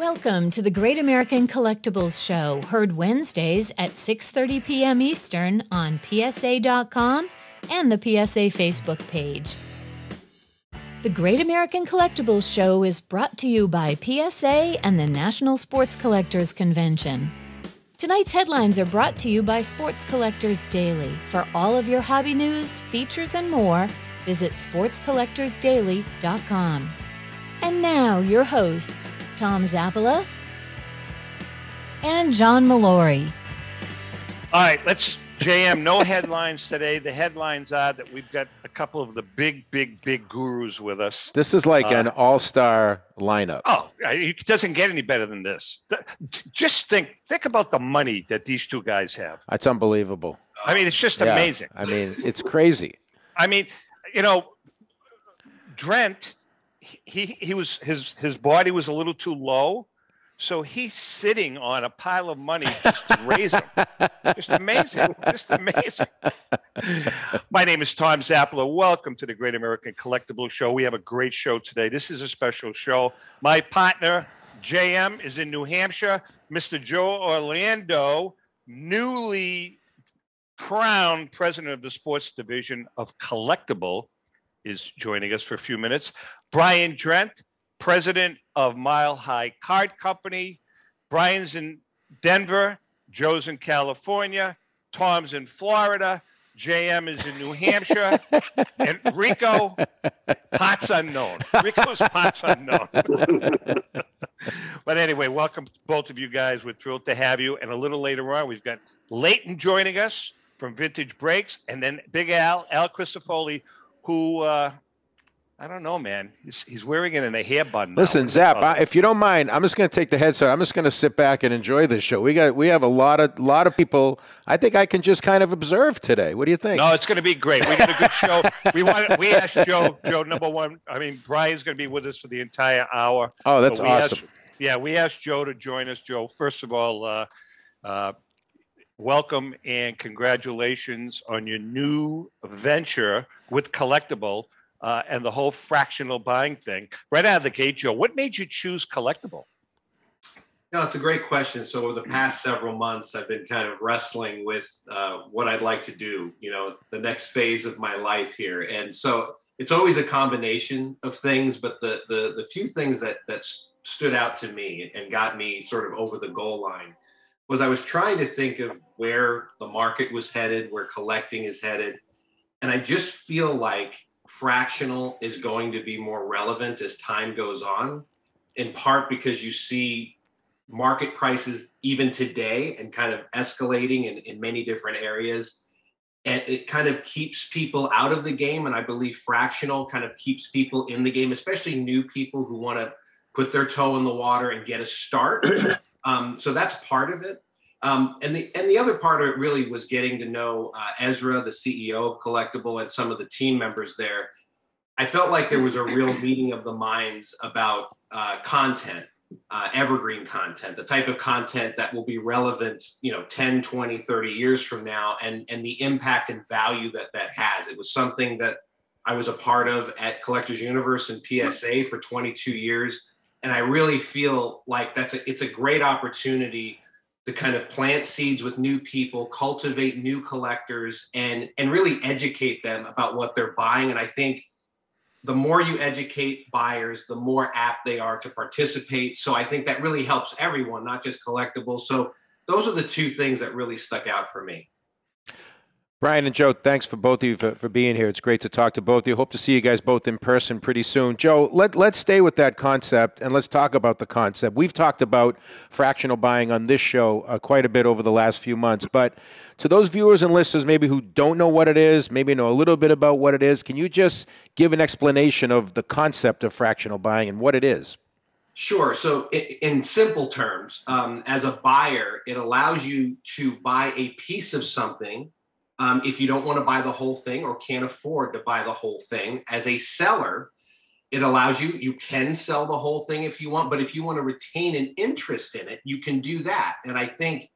Welcome to the Great American Collectibles Show, heard Wednesdays at 6:30 p.m. Eastern on PSA.com and the PSA Facebook page. The Great American Collectibles Show is brought to you by PSA and the National Sports Collectors Convention. Tonight's headlines are brought to you by Sports Collectors Daily. For all of your hobby news, features, and more, visit sportscollectorsdaily.com. And now, your hosts, Tom Zappala and John Molori. All right, JM, no headlines today. The headlines are that we've got a couple of the big gurus with us. This is like an all-star lineup. Oh, it doesn't get any better than this. Just think about the money that these two guys have. It's unbelievable. I mean, it's just amazing. I mean, it's crazy. I mean, you know, Drent, he was his body was a little too low, so he's sitting on a pile of money just to raise him. Just amazing. Just amazing. My name is Tom Zappala. Welcome to the Great American Collectibles Show. We have a great show today. This is a special show. My partner, JM, is in New Hampshire. Mr. Joe Orlando, newly crowned president of the sports division of Collectable, is joining us for a few minutes. Brian Drent, president of Mile High Card Company. Brian's in Denver. Joe's in California. Tom's in Florida. JM is in New Hampshire. And Rico, parts unknown. Rico's parts unknown. But anyway, welcome both of you guys. We're thrilled to have you. And a little later on, we've got Leighton joining us from Vintage Breaks. And then Big Al Crisafulli, who... I don't know, man. He's wearing it in a hair bun. Listen, Zap, if you don't mind, I'm just going to take the headset. I'm just going to sit back and enjoy this show. We have a lot of people. I think I can just kind of observe today. What do you think? No, it's going to be great. We got a good show. We asked Joe, number one. I mean, Brian's going to be with us for the entire hour. Oh, that's awesome. We asked Joe to join us. Joe, first of all, welcome and congratulations on your new venture with Collectable. And the whole fractional buying thing. Right out of the gate, Joe, what made you choose Collectable? No, it's a great question. So over the past several months, I've been kind of wrestling with what I'd like to do, the next phase of my life here. And so it's always a combination of things, but the few things that stood out to me and got me sort of over the goal line was I was trying to think of where the market was headed, where collecting is headed. And I just feel like fractional is going to be more relevant as time goes on, in part because you see market prices even today and kind of escalating in many different areas. And it kind of keeps people out of the game. And I believe fractional kind of keeps people in the game, especially new people who want to put their toe in the water and get a start. So that's part of it. And the other part of it really was getting to know Ezra, the CEO of Collectable, and some of the team members there. I felt like there was a real meeting of the minds about content, evergreen content, the type of content that will be relevant, 10, 20, 30 years from now, and the impact and value that has. It was something that I was a part of at Collectors Universe and PSA for 22 years. And I really feel like it's a great opportunity to kind of plant seeds with new people, cultivate new collectors, and really educate them about what they're buying. And I think the more you educate buyers, the more apt they are to participate. So I think that really helps everyone, not just Collectibles. So those are the two things that really stuck out for me. Brian and Joe, thanks for both of you for being here. It's great to talk to both of you. Hope to see you guys both in person pretty soon. Joe, let's stay with that concept and let's talk about the concept. We've talked about fractional buying on this show quite a bit over the last few months, but to those viewers and listeners maybe who don't know what it is, maybe know a little bit about what it is, can you just give an explanation of the concept of fractional buying and what it is? Sure. So in simple terms, as a buyer, it allows you to buy a piece of something if you don't want to buy the whole thing or can't afford to buy the whole thing. As a seller, it allows you can sell the whole thing if you want, but if you want to retain an interest in it, you can do that. And I think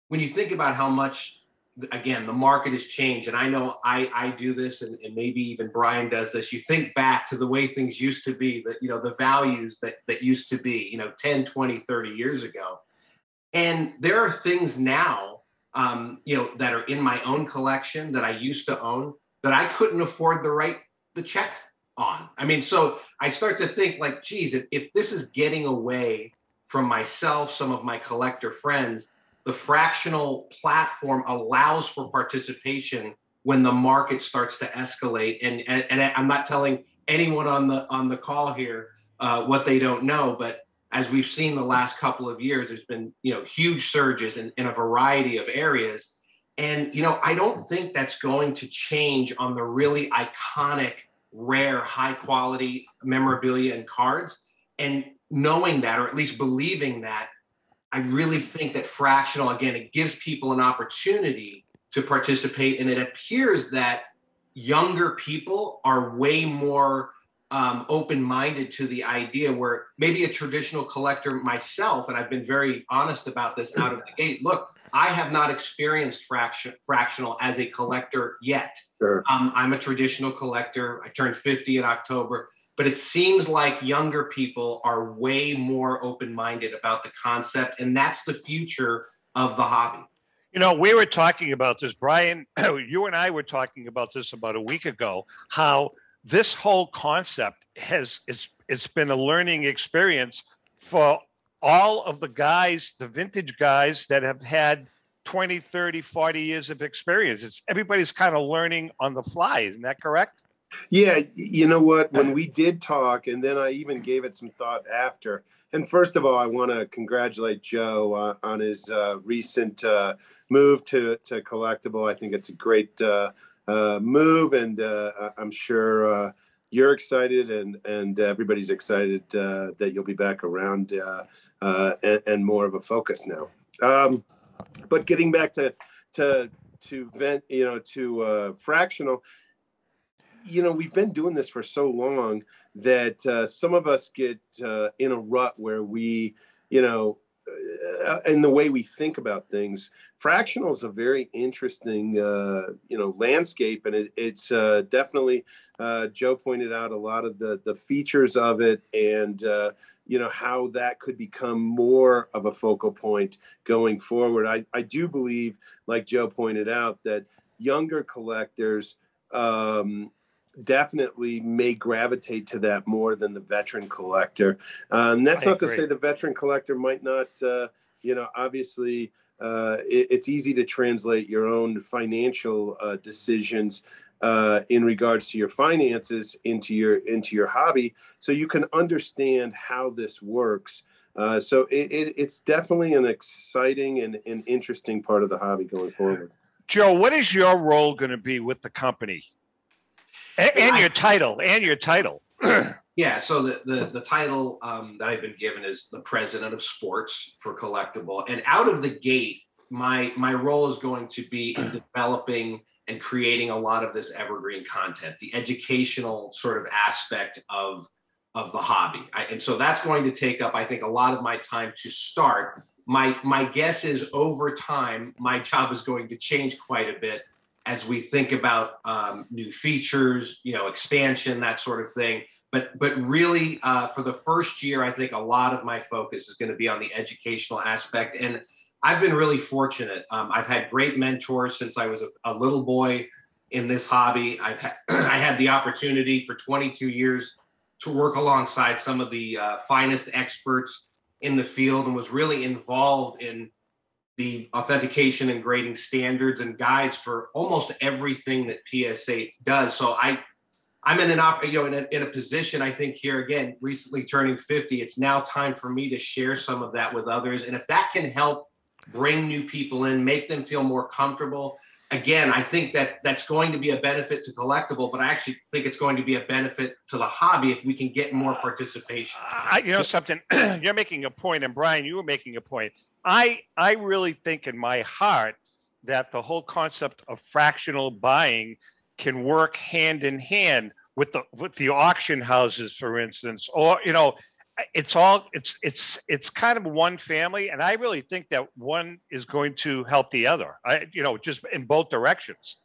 when you think about how much again, the market has changed. And I know I do this, and maybe even Brian does this. You think back to the way things used to be, that, the values that used to be, 10, 20, 30 years ago. And there are things now, that are in my own collection that I used to own that I couldn't afford to write the check on. I mean, so I start to think like, geez, if this is getting away from myself, some of my collector friends, the fractional platform allows for participation when the market starts to escalate. And I'm not telling anyone on the call here what they don't know, but as we've seen the last couple of years, there's been huge surges in a variety of areas. And I don't think that's going to change on the really iconic, rare, high quality memorabilia and cards. And knowing that, or at least believing that, I really think that fractional, again, it gives people an opportunity to participate. And it appears that younger people are way more open-minded to the idea, where maybe a traditional collector myself, and I've been very honest about this out of the gate, look, I have not experienced fractional as a collector yet. Sure. I'm a traditional collector. I turned 50 in October. But it seems like younger people are way more open-minded about the concept, and that's the future of the hobby. We were talking about this, Brian, you and I were talking about this about a week ago, how this whole concept it's been a learning experience for all of the guys, the vintage guys that have had 20, 30, 40 years of experience. Everybody's kind of learning on the fly. Isn't that correct? Yeah, you know what? When we did talk, and then I even gave it some thought after. And first of all, I want to congratulate Joe on his recent move to Collectable. I think it's a great move, and I'm sure you're excited, and everybody's excited that you'll be back around and more of a focus now. But getting back to fractional. We've been doing this for so long that some of us get in a rut where we, in the way we think about things. Fractional is a very interesting, landscape, and it's definitely. Joe pointed out a lot of the features of it, and how that could become more of a focal point going forward. I do believe, like Joe pointed out, that younger collectors. Definitely may gravitate to that more than the veteran collector. That's not to say the veteran collector might not, obviously it's easy to translate your own financial decisions in regards to your finances into your hobby, so you can understand how this works. So it's definitely an exciting and interesting part of the hobby going forward. Joe, what is your role going to be with the company? And your title. Yeah, so the title that I've been given is the president of sports for Collectable. And out of the gate, my role is going to be in developing and creating a lot of this evergreen content, the educational sort of aspect of the hobby. And so that's going to take up, I think, a lot of my time to start. My guess is over time, my job is going to change quite a bit as we think about new features, expansion, that sort of thing. But really, for the first year, I think a lot of my focus is going to be on the educational aspect. And I've been really fortunate. I've had great mentors since I was a little boy in this hobby. I had the opportunity for 22 years to work alongside some of the finest experts in the field, and was really involved in the authentication and grading standards and guides for almost everything that PSA does. So I'm in a position, I think, here again, recently turning 50, it's now time for me to share some of that with others. And if that can help bring new people in, make them feel more comfortable, again, I think that's going to be a benefit to Collectable, but I actually think it's going to be a benefit to the hobby if we can get more participation. Something, you're making a point, and Brian, you were making a point. I really think in my heart that the whole concept of fractional buying can work hand in hand with the auction houses, for instance, or it's kind of one family, and I really think that one is going to help the other. Just in both directions.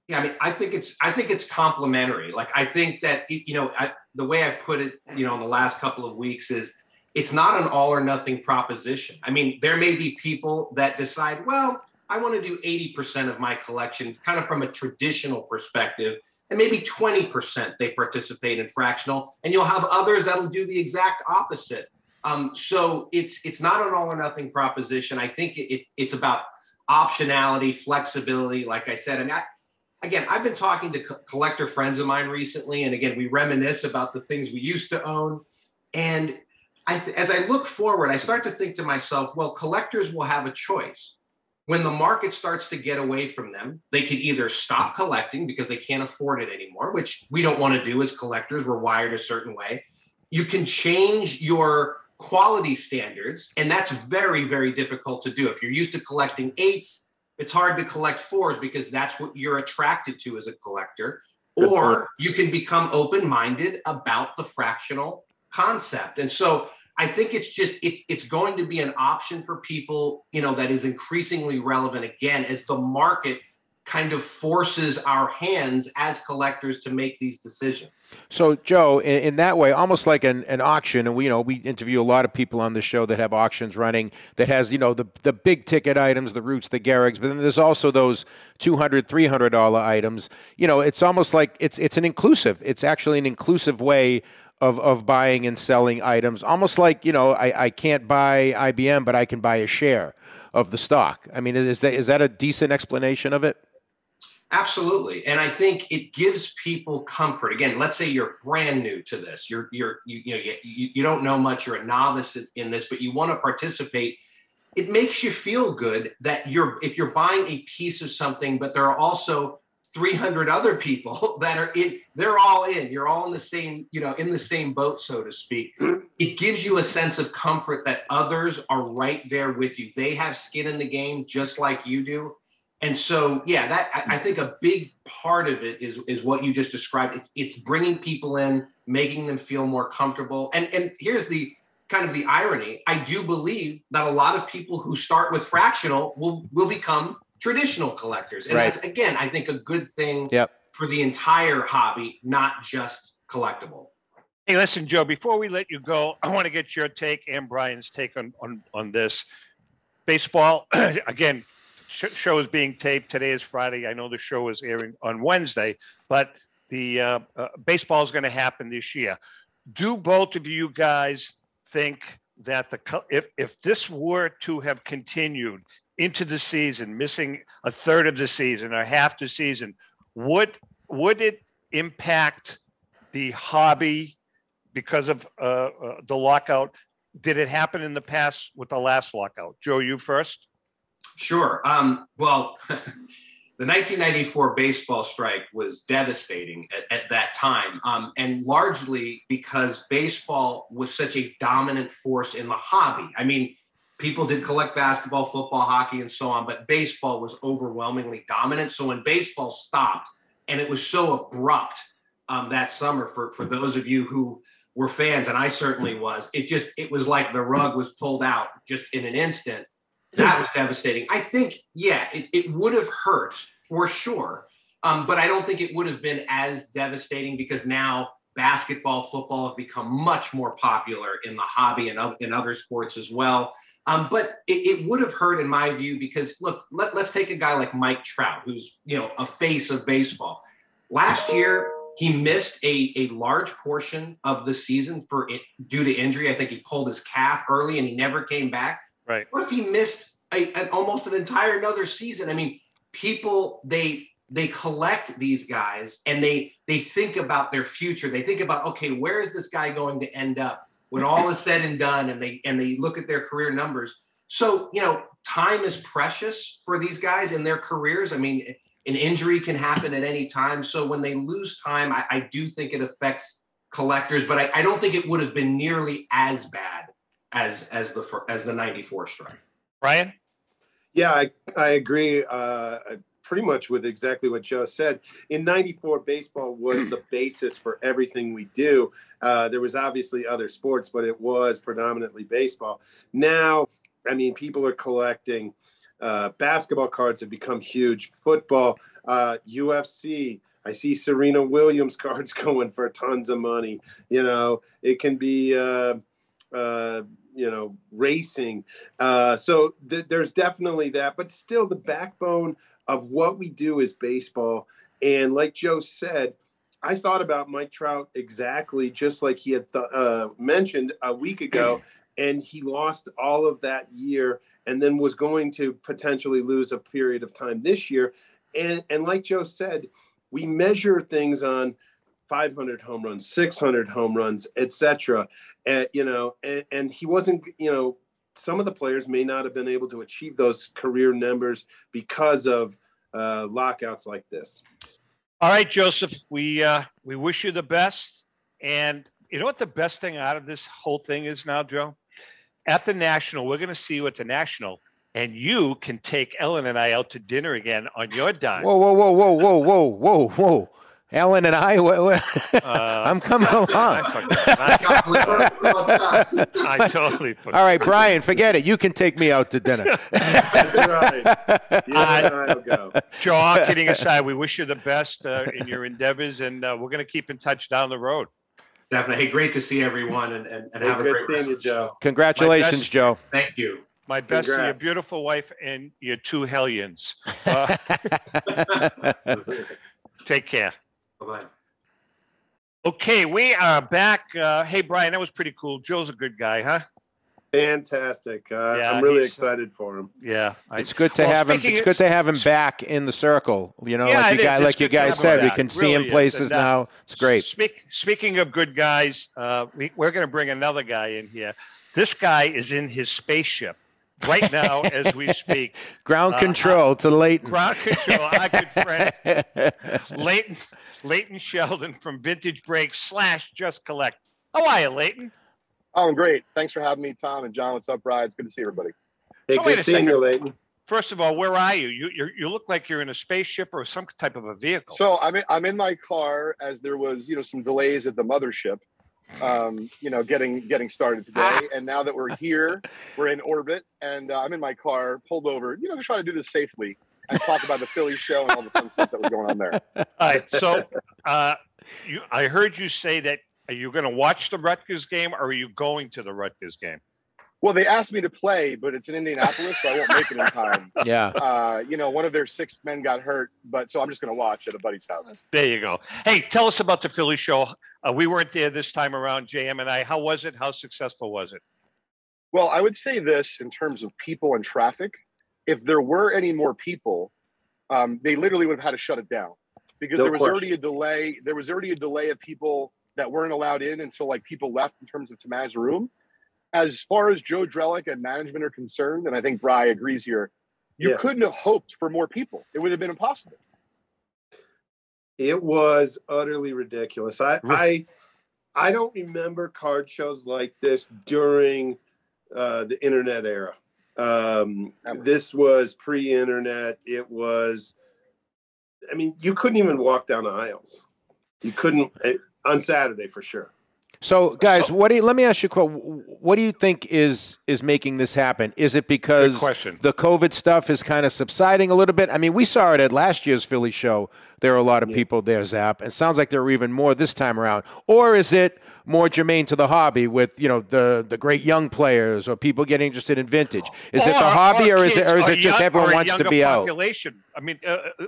Yeah, I mean, I think it's complementary. Like, I think that the way I've put it, in the last couple of weeks is it's not an all or nothing proposition. I mean, there may be people that decide, well, I want to do 80% of my collection, kind of from a traditional perspective, and maybe 20% they participate in fractional, and you'll have others that'll do the exact opposite. So it's not an all or nothing proposition. I think it's about optionality, flexibility. Like I said, I mean, I've been talking to collector friends of mine recently, and again, we reminisce about the things we used to own. And as I look forward, I start to think to myself, well, collectors will have a choice. When the market starts to get away from them, they could either stop collecting because they can't afford it anymore, which we don't want to do as collectors. We're wired a certain way. You can change your quality standards, and that's very, very difficult to do. If you're used to collecting 8s, it's hard to collect 4s because that's what you're attracted to as a collector. Or you can become open-minded about the fractional concept. And so I think it's going to be an option for people, that is increasingly relevant, again, as the market kind of forces our hands as collectors to make these decisions. So, Joe, in that way, almost like an auction, and we interview a lot of people on the show that have auctions running that has, the big ticket items, the Roots, the Garrig's, but then there's also those $200, $300 items. It's almost like it's actually an inclusive way of buying and selling items, almost like, I can't buy IBM, but I can buy a share of the stock. I mean, is that a decent explanation of it? Absolutely. And I think it gives people comfort. Again, let's say you're brand new to this. You don't know much. You're a novice in this, but you want to participate. It makes you feel good that if you're buying a piece of something, but there are also 300 other people that are they're all in. You're all in the same, in the same boat, so to speak. It gives you a sense of comfort that others are right there with you. They have skin in the game just like you do. And so, yeah, I think a big part of it is what you just described. It's bringing people in, making them feel more comfortable. And here's the kind of the irony. I do believe that a lot of people who start with fractional will become traditional collectors. And that's, again, I think a good thing for the entire hobby, not just collectible. Hey, listen, Joe, before we let you go, I want to get your take and Brian's take on this. Baseball, again, show is being taped. Today is Friday. I know the show is airing on Wednesday, but the baseball is going to happen this year. Do both of you guys think that if this were to have continued into the season, missing a third of the season or half the season, would it impact the hobby because of the lockout? Did it happen in the past with the last lockout? Joe, you first. Sure. Well, the 1994 baseball strike was devastating at that time, and largely because baseball was such a dominant force in the hobby. I mean, people did collect basketball, football, hockey, and so on, but baseball was overwhelmingly dominant. So when baseball stopped, and it was so abrupt that summer for those of you who were fans, and I certainly was, it was like the rug was pulled out just in an instant. That was devastating. I think, it would have hurt for sure, but I don't think it would have been as devastating because now basketball, football have become much more popular in the hobby and in other sports as well. But it would have hurt in my view because, look, let's take a guy like Mike Trout, who's a face of baseball. Last year, he missed a large portion of the season due to injury. I think he pulled his calf early and he never came back. Right. What if he missed almost an entire another season? I mean, people, they collect these guys and they think about their future. They think about, okay, where is this guy going to end up when all is said and done? And they look at their career numbers. So, time is precious for these guys in their careers. I mean, an injury can happen at any time. So when they lose time, I do think it affects collectors, but I don't think it would have been nearly as bad as the 94 strike. Brian? Yeah, I agree. pretty much with exactly what Joe said. In '94, baseball was the basis for everything we do. There was obviously other sports, but it was predominantly baseball. Now, I mean, people are collecting. Basketball cards have become huge. Football, UFC. I see Serena Williams cards going for tons of money. You know, it can be, racing. So there's definitely that. But still, the backbone of what we do is baseball. And like Joe said, I thought about Mike Trout exactly just like he had mentioned a week ago. And he lost all of that year and then was going to potentially lose a period of time this year. And like Joe said, we measure things on 500 home runs, 600 home runs, etc. And he wasn't, some of the players may not have been able to achieve those career numbers because of lockouts like this. All right, Joseph, we wish you the best. And you know what the best thing out of this whole thing is now, Joe? At the National, we're going to see you at the National, and you can take Ellen and I out to dinner again on your dime. Whoa. Ellen and I, I'm coming along. I totally forgot. All right, Brian, forget it. You can take me out to dinner. That's right. I'll go. Joe, all kidding aside, we wish you the best in your endeavors, and we're going to keep in touch down the road. Definitely. Hey, great to see everyone, and have a good great seeing you, Joe. Congratulations, Joe. Thank you. My best to your beautiful wife and your two hellions. Take care. Bye-bye. Okay, we are back. Hey, Brian, that was pretty cool. Joe's a good guy, huh? Fantastic. Yeah, I'm really excited for him. Yeah. It's good to have him. It's good to have him back in the circle. Like you guys said, we can see him places now. It's great. Speaking of good guys, we're going to bring another guy in here. This guy is in his spaceship right now as we speak. Ground control to Leighton. Ground control, our good friend. Leighton Sheldon from Vintage Breaks / Just Collect. How are you, Leighton? Oh, I'm great. Thanks for having me, Tom and John. What's up, Brian? It's good to see everybody. Hey, So good seeing you, Leighton. First of all, where are you? You look like you're in a spaceship or some type of a vehicle. So I'm in my car as there was, some delays at the mothership, getting started today. And now that we're here, we're in orbit, and I'm in my car, pulled over, to try to do this safely and talk about the Philly show and all the fun stuff that was going on there. All right. So I heard you say that. Are you going to watch the Rutgers game, or are you going to the Rutgers game? Well, they asked me to play, but it's in Indianapolis, so I won't make it in time. Yeah. One of their 6 men got hurt, so I'm just going to watch at a buddy's house. There you go. Hey, tell us about the Philly show. We weren't there this time around, JM and I. How was it? How successful was it? Well, I would say this in terms of people and traffic. If there were any more people, they literally would have had to shut it down because there was already a delay. There was already a delay of people that weren't allowed in until people left in terms of to manage the room. As far as Joe Drellick and management are concerned, and I think Bri agrees here, you couldn't have hoped for more people. It would have been impossible. It was utterly ridiculous. I don't remember card shows like this during the internet era. This was pre-internet. It was, you couldn't even walk down the aisles. You couldn't on Saturday for sure. So, guys, let me ask you a question. What do you think is making this happen? Is it because the COVID stuff is kind of subsiding a little bit? We saw it at last year's Philly show. There were a lot of people there, Zap. It sounds like there were even more this time around. Or is it more germane to the hobby with, the great young players or people getting interested in vintage? Is it the hobby or is it just everyone wants to be out?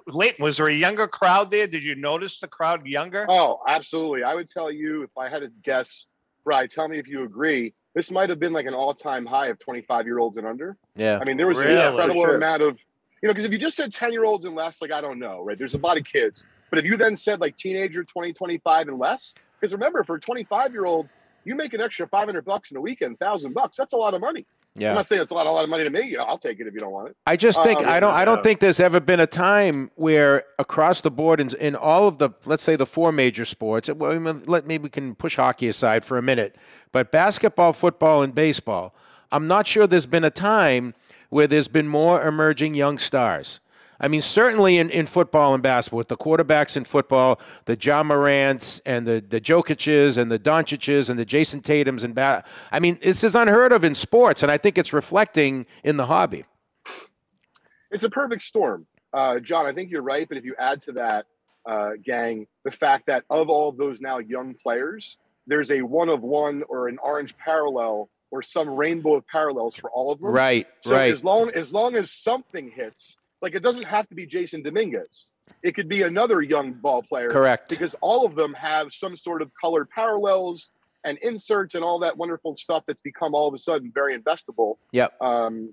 Leighton, was there a younger crowd there? Did you notice the crowd younger? Oh, absolutely. I would tell you, if I had to guess, Brian, tell me if you agree, this might have been like an all-time high of 25-year-olds and under. Yeah. There was an incredible amount of, because if you just said 10-year-olds and less, I don't know, right? There's a lot of kids. But if you then said teenager, 20, 25 and less, because remember, for a 25-year-old, you make an extra $500 in a weekend, $1,000. That's a lot of money. Yeah. I'm not saying it's a lot of money to me. I'll take it if you don't want it. I just think I don't think there's ever been a time where across the board in all of the, let's say, the 4 major sports. Maybe we can push hockey aside for a minute, but basketball, football, and baseball. I'm not sure there's been a time where there's been more emerging young stars. I mean, certainly in football and basketball, with the quarterbacks in football, the John Morants and the Jokic's and the Doncic's and the Jason Tatums I mean, this is unheard of in sports, and I think it's reflecting in the hobby. It's a perfect storm. John, I think you're right, but if you add to that, gang, the fact that of all those now young players, there's a one of one or an orange parallel or some rainbow of parallels for all of them. Right, so right. as long as something hits, like it doesn't have to be Jason Dominguez. It could be another young ball player. Correct. Because all of them have some sort of colored parallels and inserts and all that wonderful stuff that's become all of a sudden very investable. Yep.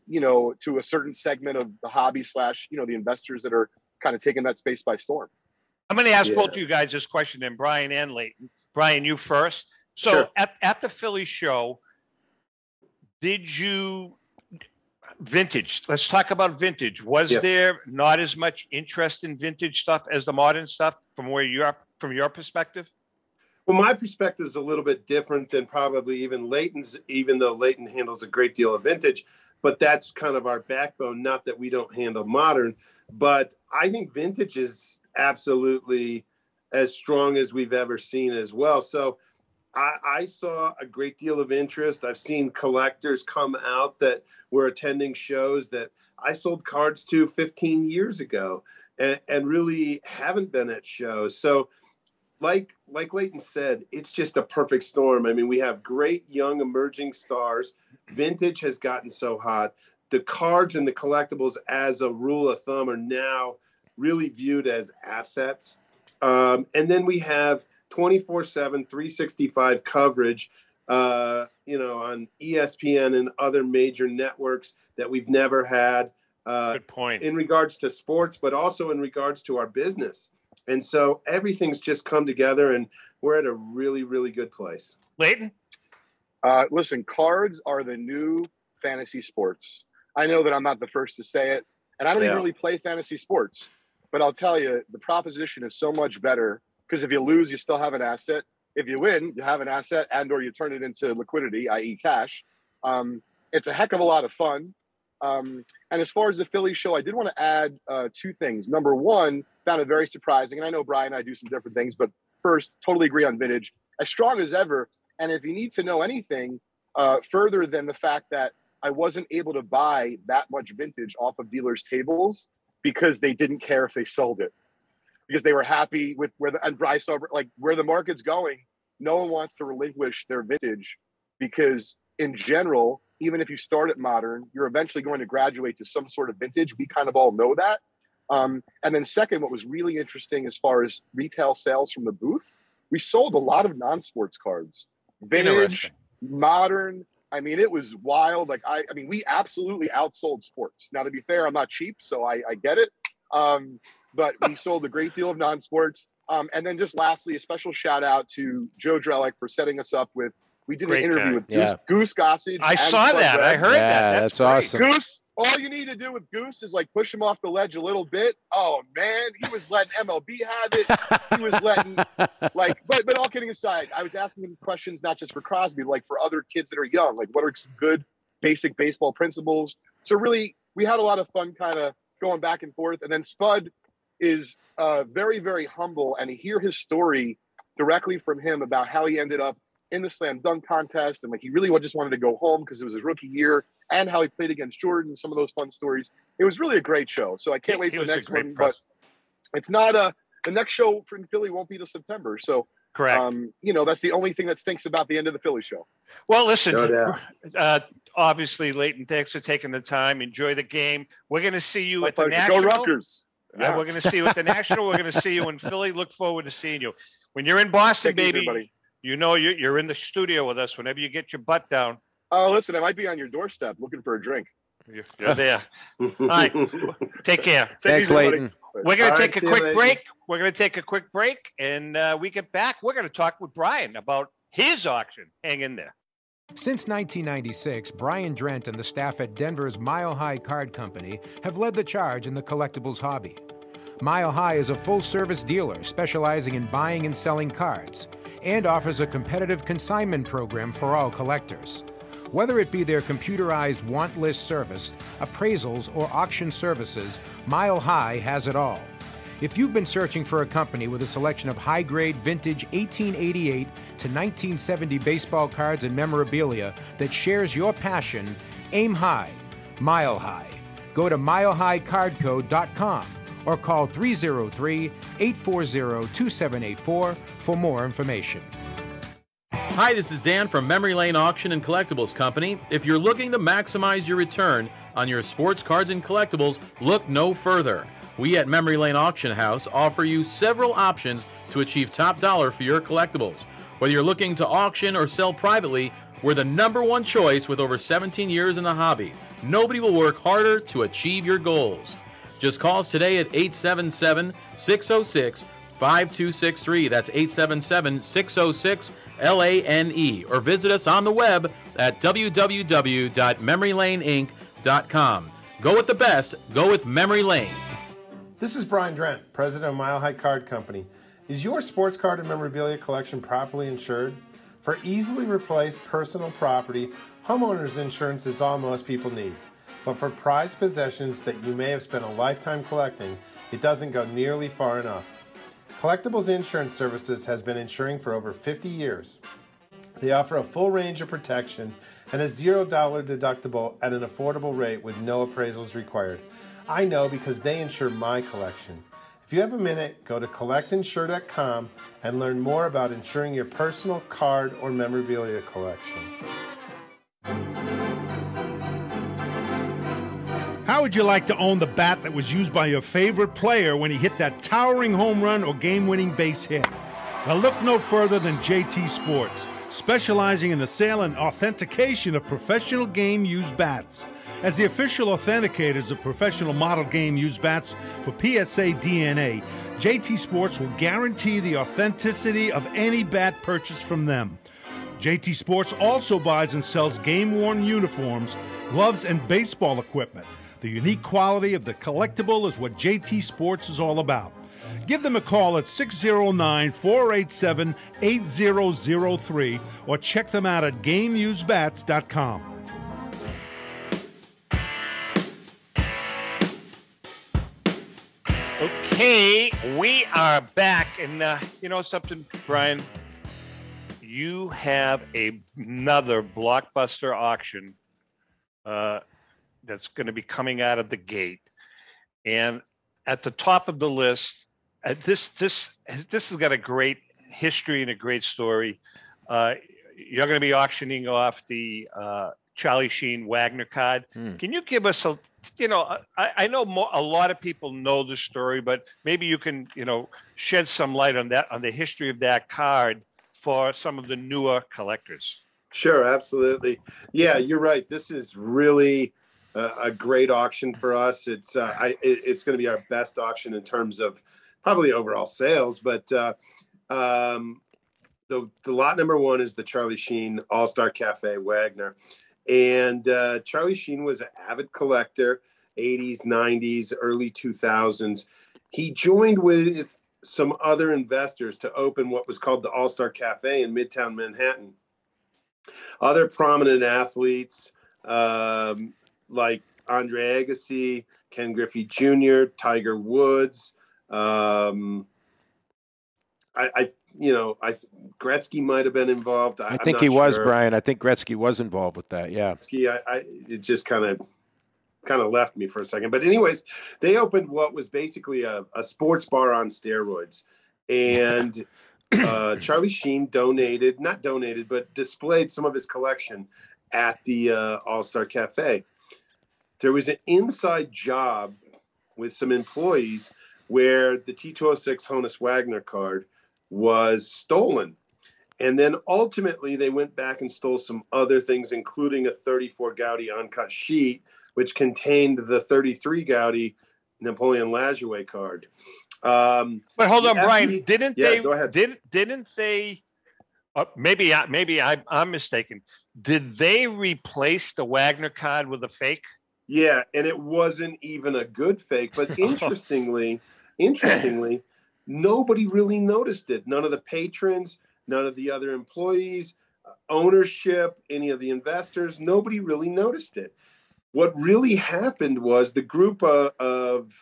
You know, to a certain segment of the hobby / you know, the investors that are kind of taking that space by storm. I'm going to ask both of you guys this question, and Brian and Leighton. Brian, you first. So Sure. at the Philly show, did you vintage? Let's talk about vintage. Was there not as much interest in vintage stuff as the modern stuff from your perspective? Well, my perspective is a little bit different than probably even Leighton's, even though Leighton handles a great deal of vintage, but that's kind of our backbone. Not that we don't handle modern, but I think vintage is absolutely as strong as we've ever seen as well. So I saw a great deal of interest. I've seen collectors come out that were attending shows that I sold cards to 15 years ago and really haven't been at shows. So like Leighton said, it's just a perfect storm. I mean, we have great young emerging stars. Vintage has gotten so hot. The cards and the collectibles, as a rule of thumb, are now really viewed as assets. And then we have 24/7, 365 coverage, you know, on ESPN and other major networks that we've never had. Good point. In regards to sports, but also in regards to our business. And so everything's just come together, and we're at a really, really good place. Leighton? Listen, cards are the new fantasy sports. I know that I'm not the first to say it, and I don't even really play fantasy sports. But I'll tell you, the proposition is so much better because if you lose, you still have an asset. If you win, you have an asset and or you turn it into liquidity, i.e. cash. It's a heck of a lot of fun. And as far as the Philly show, I did want to add two things. Number one, found it very surprising. And I know Brian and I do some different things, but first, totally agree on vintage. As strong as ever. And if you need to know anything further than the fact that I wasn't able to buy that much vintage off of dealers' tables because they didn't care if they sold it. Because they were happy with I saw like where the market's going. No one wants to relinquish their vintage because in general, even if you start at modern, you're eventually going to graduate to some sort of vintage. We kind of all know that. And then second, what was really interesting as far as retail sales from the booth, we sold a lot of non-sports cards, vintage, modern. I mean, it was wild. Like, I mean, we absolutely outsold sports. Now, to be fair, I'm not cheap, so I get it. But we sold a great deal of non-sports. And then just lastly, a special shout out to Joe Drellick for setting us up with, we did an interview with Goose Gossage. I saw that. I heard that. That's awesome. Goose, all you need to do with Goose is like push him off the ledge a little bit. Oh man, he was letting MLB have it. He was letting but all kidding aside, I was asking him questions not just for Crosby, like for other kids that are young. Like what are some good basic baseball principles? So really, we had a lot of fun kind of going back and forth. And then Spud is very, very humble, and to hear his story directly from him about how he ended up in the slam dunk contest, and like he really just wanted to go home because it was his rookie year, and how he played against Jordan, some of those fun stories. It was really a great show. So I can't wait for the next one. But it's not the next show in Philly won't be till September. So correct. You know, that's the only thing that stinks about the end of the Philly show. Well, listen, obviously, Leighton, thanks for taking the time. Enjoy the game. We're going to see you at the National. Go Rutgers. Yeah. We're going to see you at the National. We're going to see you in Philly. Look forward to seeing you. When you're in Boston, baby, you know you're in the studio with us whenever you get your butt down. Oh, listen, I might be on your doorstep looking for a drink. You're there. All right. Take care. Thanks, Leighton. We're going to take a quick break. We're going to take a quick break, and we get back. We're going to talk with Brian about his auction. Hang in there. Since 1996, Brian Drent and the staff at Denver's Mile High Card Company have led the charge in the collectibles hobby. Mile High is a full-service dealer specializing in buying and selling cards and offers a competitive consignment program for all collectors. Whether it be their computerized want list service, appraisals, or auction services, Mile High has it all. If you've been searching for a company with a selection of high-grade vintage 1888 to 1970 baseball cards and memorabilia that shares your passion, aim high, Mile High. Go to milehighcardco.com or call 303-840-2784 for more information. Hi, this is Dan from Memory Lane Auction and Collectibles Company. If you're looking to maximize your return on your sports cards and collectibles, look no further. We at Memory Lane Auction House offer you several options to achieve top dollar for your collectibles. Whether you're looking to auction or sell privately, we're the #1 choice with over 17 years in the hobby. Nobody will work harder to achieve your goals. Just call us today at 877-606-5263. That's 877-606-LANE. Or visit us on the web at www.memorylaneinc.com. Go with the best. Go with Memory Lane. This is Brian Drent, president of Mile High Card Company. Is your sports card and memorabilia collection properly insured? For easily replaced personal property, homeowners insurance is all most people need. But for prized possessions that you may have spent a lifetime collecting, it doesn't go nearly far enough. Collectibles Insurance Services has been insuring for over 50 years. They offer a full range of protection and a $0 deductible at an affordable rate with no appraisals required. I know because they insure my collection. If you have a minute, go to collectinsure.com and learn more about insuring your personal card or memorabilia collection. How would you like to own the bat that was used by your favorite player when he hit that towering home run or game-winning base hit? Well, look no further than JT Sports, specializing in the sale and authentication of professional game-used bats. As the official authenticators of professional model game-used bats for PSA DNA, JT Sports will guarantee the authenticity of any bat purchased from them. JT Sports also buys and sells game-worn uniforms, gloves, and baseball equipment. The unique quality of the collectible is what JT Sports is all about. Give them a call at 609-487-8003 or check them out at GameUseBats.com. Okay, we are back, and you know something, Brian? You have another blockbuster auction that's going to be coming out of the gate, and at the top of the list, this has got a great history and a great story. You're going to be auctioning off the Charlie Sheen Wagner card. Can you give us a, I know a lot of people know the story, but maybe you can, shed some light on that, on the history of that card for some of the newer collectors. Sure, absolutely. Yeah, you're right. This is really a great auction for us. It's going to be our best auction in terms of probably overall sales, but the lot number one is the Charlie Sheen All-Star Cafe Wagner. And Charlie Sheen was an avid collector, 80s, 90s, early 2000s. He joined with some other investors to open what was called the All-Star Cafe in Midtown Manhattan. Other prominent athletes like Andre Agassi, Ken Griffey Jr., Tiger Woods, Gretzky might have been involved. I think he was, Brian. I think Gretzky was involved with that. Yeah. Gretzky, it just kind of left me for a second. But anyways, they opened what was basically a sports bar on steroids. And Charlie Sheen displayed some of his collection at the All-Star Cafe. There was an inside job with some employees where the T206 Honus Wagner card was stolen. And then ultimately they went back and stole some other things, including a 34 Gaudy uncut sheet, which contained the 33 Gaudy Napoleon Lajoie card. But hold on, Brian, didn't they, go ahead. Didn't they, maybe I'm mistaken. Did they replace the Wagner card with a fake? Yeah. And it wasn't even a good fake, but interestingly, nobody really noticed it. None of the patrons, none of the other employees. ownership, any of the investors, nobody really noticed it. What really happened was the group of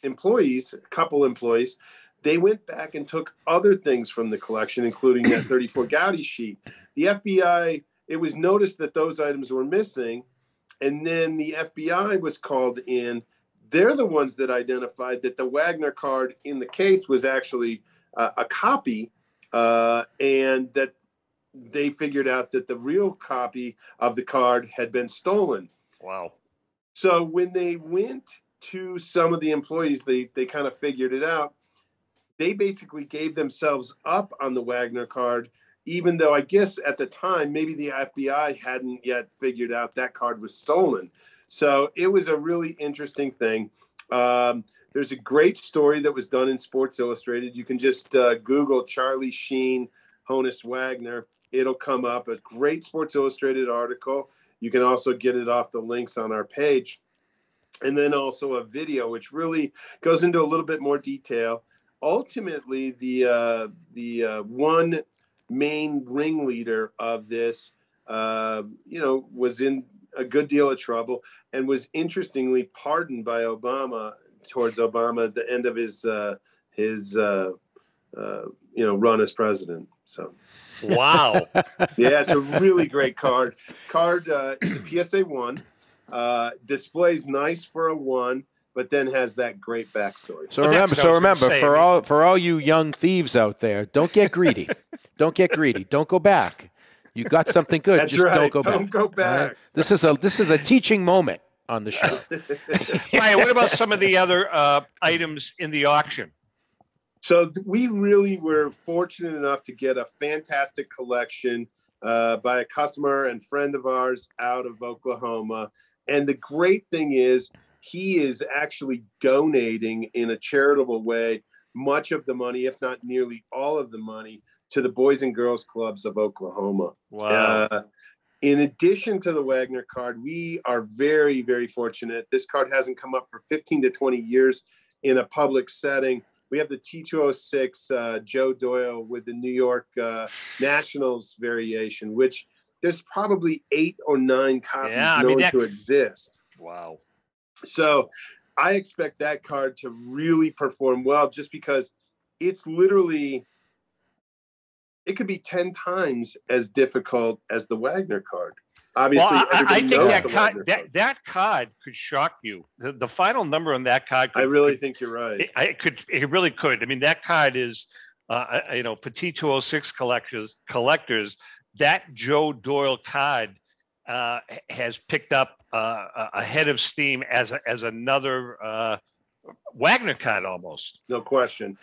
employees, a couple employees, they went back and took other things from the collection, including that 34 Gaudi sheet. The FBI, it was noticed that those items were missing, and then the FBI was called in. They're the ones that identified that the Wagner card in the case was actually a copy, and that they figured out that the real copy of the card had been stolen. Wow. So when they went to some of the employees, they kind of figured it out. They basically gave themselves up on the Wagner card, even though I guess at the time, maybe the FBI hadn't yet figured out that card was stolen. So it was a really interesting thing. There's a great story that was done in Sports Illustrated. You can just Google Charlie Sheen, Honus Wagner. It'll come up. A great Sports Illustrated article. You can also get it off the links on our page. And then also a video, which really goes into a little bit more detail. Ultimately, the one main ringleader of this, was in a good deal of trouble and was interestingly pardoned by Obama towards Obama at the end of his run as president. So, wow, yeah, it's a really great card. It's a PSA 1. Displays nice for a 1. But then has that great backstory. So remember, for all you young thieves out there, don't get greedy. Don't get greedy. Don't go back. You got something good. That's just right. Don't go back. Don't go back. Right? This is a teaching moment on the show. Ryan, what about some of the other items in the auction? So we really were fortunate enough to get a fantastic collection by a customer and friend of ours out of Oklahoma. And the great thing is, he is actually donating in a charitable way much of the money, if not nearly all of the money, to the Boys and Girls Clubs of Oklahoma. Wow. In addition to the Wagner card, we are very, very fortunate. This card hasn't come up for 15 to 20 years in a public setting. We have the T206 Joe Doyle with the New York Nationals variation, which there's probably 8 or 9 copies known to exist. Wow. So I expect that card to really perform well, just because it's literally, it could be 10 times as difficult as the Wagner card. Obviously, I think that card could shock you. The final number on that card. I really think you're right. It really could. I mean, that card is, for T206 collectors, that Joe Doyle card has picked up a head of steam as another Wagner card almost. No question.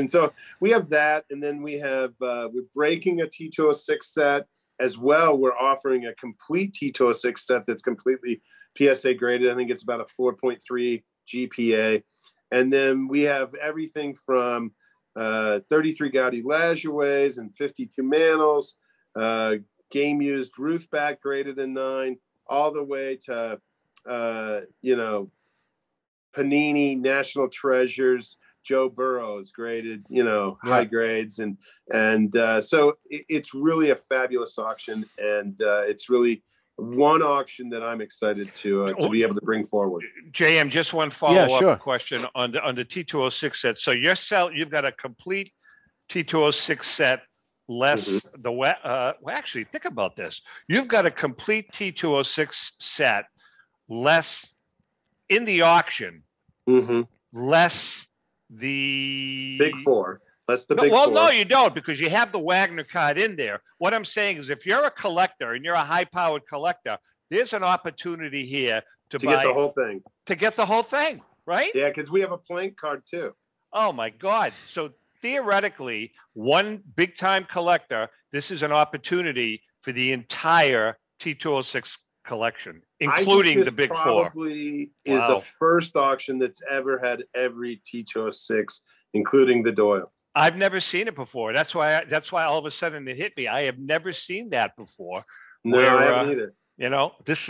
So we have that, and then we have we're breaking a T206 set as well. We're offering a complete T206 set that's completely PSA graded. I think it's about a 4.3 GPA, and then we have everything from 33 Gaudi Lajoies and 52 Manels, game used Ruthback greater than 9, all the way to Panini National Treasures, Joe Burrows graded, high grades, and so it's really a fabulous auction, and it's really one auction that I'm excited to be able to bring forward. JM, just one follow-up question on the T206 set. So you've got a complete T206 set. Less actually, think about this. You've got a complete T206 set, less in the auction, less the Big Four. Less the Big Four. Well, no, you don't, because you have the Wagner card in there. What I'm saying is, if you're a collector and you're a high-powered collector, there's an opportunity here to buy get the whole thing. To get the whole thing, right? Yeah, because we have a plank card too. Oh my God! So theoretically, one big-time collector, this is an opportunity for the entire T206 collection, including the Big Four. Probably is the first auction that's ever had every T206, including the Doyle. I've never seen it before. That's why all of a sudden it hit me. I have never seen that before. No, I haven't either. This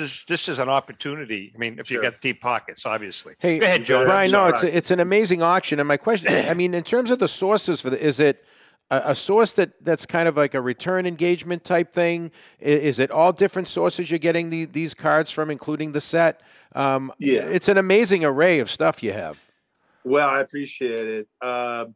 is an opportunity. I mean, if you got deep pockets, obviously. Hey, go ahead, Joe. Brian, it's an amazing auction. And my question, I mean, in terms of the sources for is it a source that's kind of like a return engagement type thing? Is it all different sources you're getting these cards from, including the set? Yeah. It's an amazing array of stuff you have. Well, I appreciate it.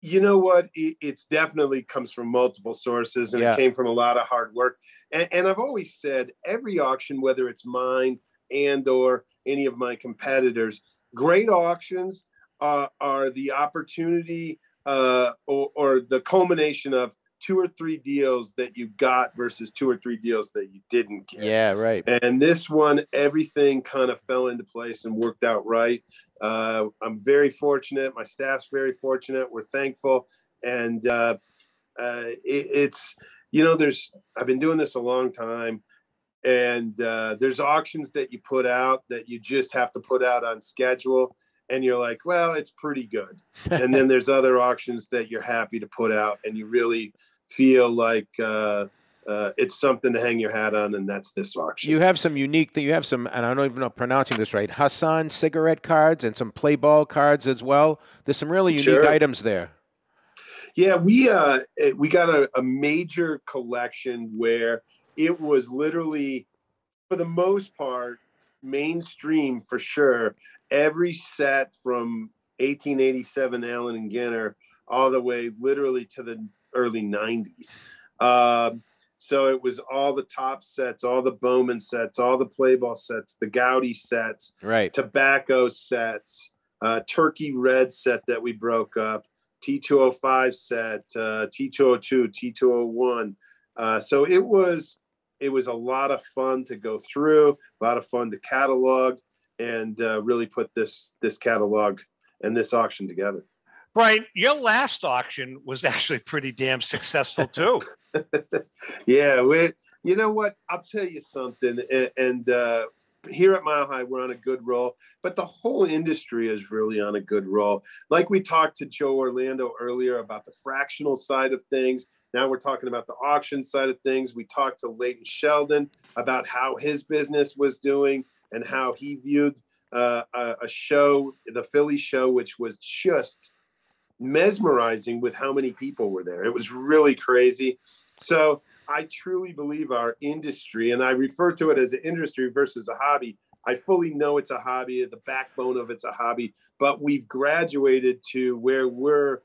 You know what? It's definitely comes from multiple sources, and it came from a lot of hard work. And I've always said every auction, whether it's mine and or any of my competitors, great auctions are the opportunity or the culmination of 2 or 3 deals that you got versus 2 or 3 deals that you didn't get. Yeah, right. And this one, everything kind of fell into place and worked out right. I'm very fortunate. My staff's very fortunate. We're thankful. And it's, you know, I've been doing this a long time, and there's auctions that you put out that you just have to put out on schedule. And you're like, well, it's pretty good. And then there's other auctions that you're happy to put out, and you really feel like it's something to hang your hat on, and that's this auction. You have some unique, you have some, and I don't even know if I'm pronouncing this right, Hassan cigarette cards and some play ball cards as well. There's some really unique items there. Yeah, we got a major collection where it was literally, for the most part, mainstream for sure. Every set from 1887 Allen and Ginter all the way literally to the early 90s. So it was all the top sets, all the Bowman sets, all the play ball sets, the Gowdy sets, tobacco sets, Turkey Red set that we broke up, T205 set, T202, T201. So it was a lot of fun to go through, a lot of fun to catalog, and really put this catalog and this auction together. Brian, your last auction was actually pretty damn successful too. Yeah, you know what? I'll tell you something. And here at Mile High, we're on a good roll, but the whole industry is really on a good roll. Like we talked to Joe Orlando earlier about the fractional side of things. Now we're talking about the auction side of things. We talked to Leighton Sheldon about how his business was doing and how he viewed a show, the Philly show, which was just mesmerizing with how many people were there. It was really crazy. So I truly believe our industry, and I refer to it as an industry versus a hobby. I fully know it's a hobby. The backbone of it's a hobby, but we've graduated to where we're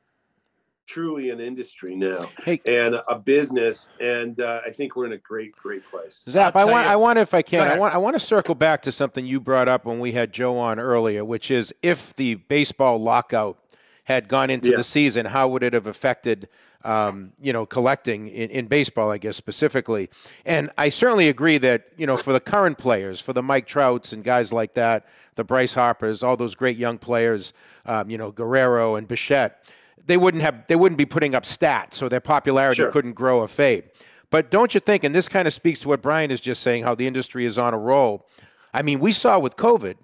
truly an industry now and a business. And I think we're in a great place. Zap, I want, if I can, I want to circle back to something you brought up when we had Joe on earlier, which is if the baseball lockout had gone into the season, how would it have affected, collecting in baseball, I guess, specifically? And I certainly agree that, for the current players, for the Mike Trouts and guys like that, the Bryce Harpers, all those great young players, Guerrero and Bichette, they wouldn't be putting up stats, so their popularity couldn't grow or fade. But don't you think, and this kind of speaks to what Brian is just saying, how the industry is on a roll. I mean, we saw with COVID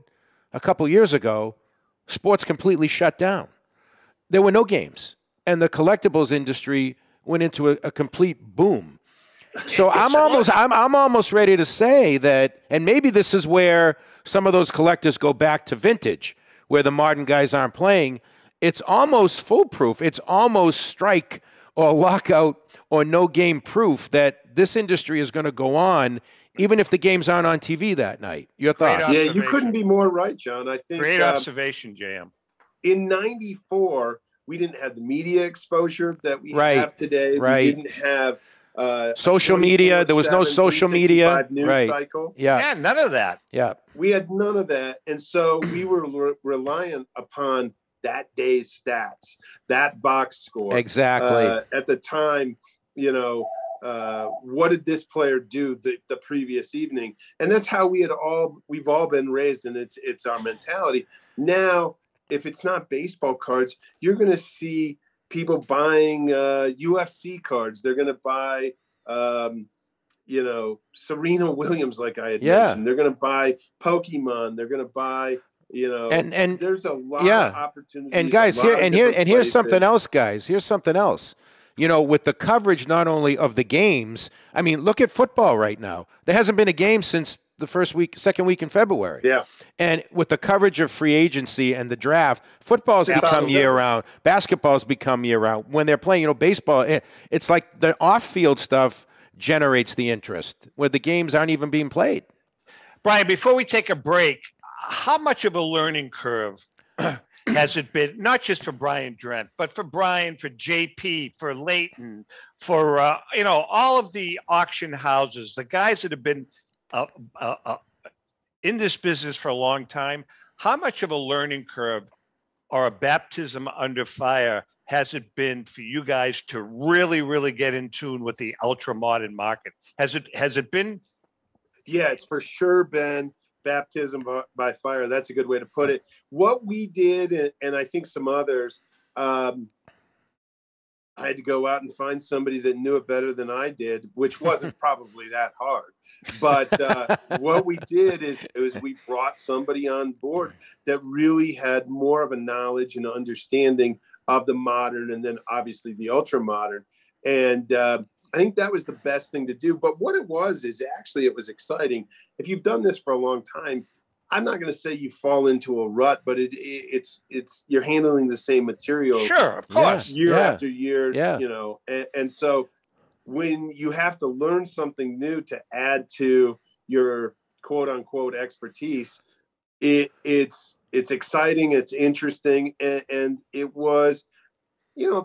a couple years ago, sports completely shut down. There were no games, and the collectibles industry went into a complete boom. So I'm almost ready to say that, and maybe this is where some of those collectors go back to vintage, where the modern guys aren't playing. It's almost foolproof. It's almost strike or lockout or no game proof that this industry is going to go on, even if the games aren't on TV that night. Your thoughts? Yeah, you couldn't be more right, John. I think great observation, JM. In '94, we didn't have the media exposure that we have today. We didn't have social media. There was no social media. News cycle. Yeah, none of that. Yeah, we had none of that, and so we were reliant upon that day's stats, that box score. Exactly. At the time, what did this player do the previous evening? And that's how we've all been raised, and it's our mentality. Now, if it's not baseball cards, you're going to see people buying UFC cards. They're going to buy, Serena Williams, like I had mentioned. They're going to buy Pokemon. They're going to buy, and there's a lot of opportunities. And guys, here's something else, guys. Here's something else. With the coverage not only of the games, I mean, look at football right now. There hasn't been a game since second week in February. Yeah. And with the coverage of free agency and the draft, football's become year-round. Basketball's become year-round. When they're playing, baseball, it's like the off-field stuff generates the interest, where the games aren't even being played. Brian, before we take a break, how much of a learning curve has it been, not just for Brian Drent, but for Brian, for JP, for Leighton, for, all of the auction houses, the guys that have been in this business for a long time? How much of a learning curve or a baptism under fire has it been for you guys to really, really get in tune with the ultra modern market? Has it been? Yeah, it's for sure been baptism by fire. That's a good way to put it. What we did, and I think some others, I had to go out and find somebody that knew it better than I did, which wasn't probably that hard. But what we did is we brought somebody on board that really had more of a knowledge and understanding of the modern, and then obviously the ultra modern. And I think that was the best thing to do. But what it was is actually it was exciting. If you've done this for a long time, I'm not going to say you fall into a rut, but it's you're handling the same material. Sure, of course. Year after year, and so when you have to learn something new to add to your quote unquote expertise, it's exciting, it's interesting, and it was,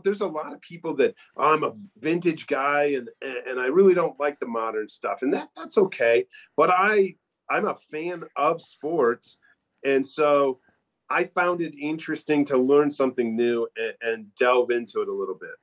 there's a lot of people that I'm a vintage guy and I really don't like the modern stuff, and that's okay. But I'm a fan of sports, and so I found it interesting to learn something new and delve into it a little bit.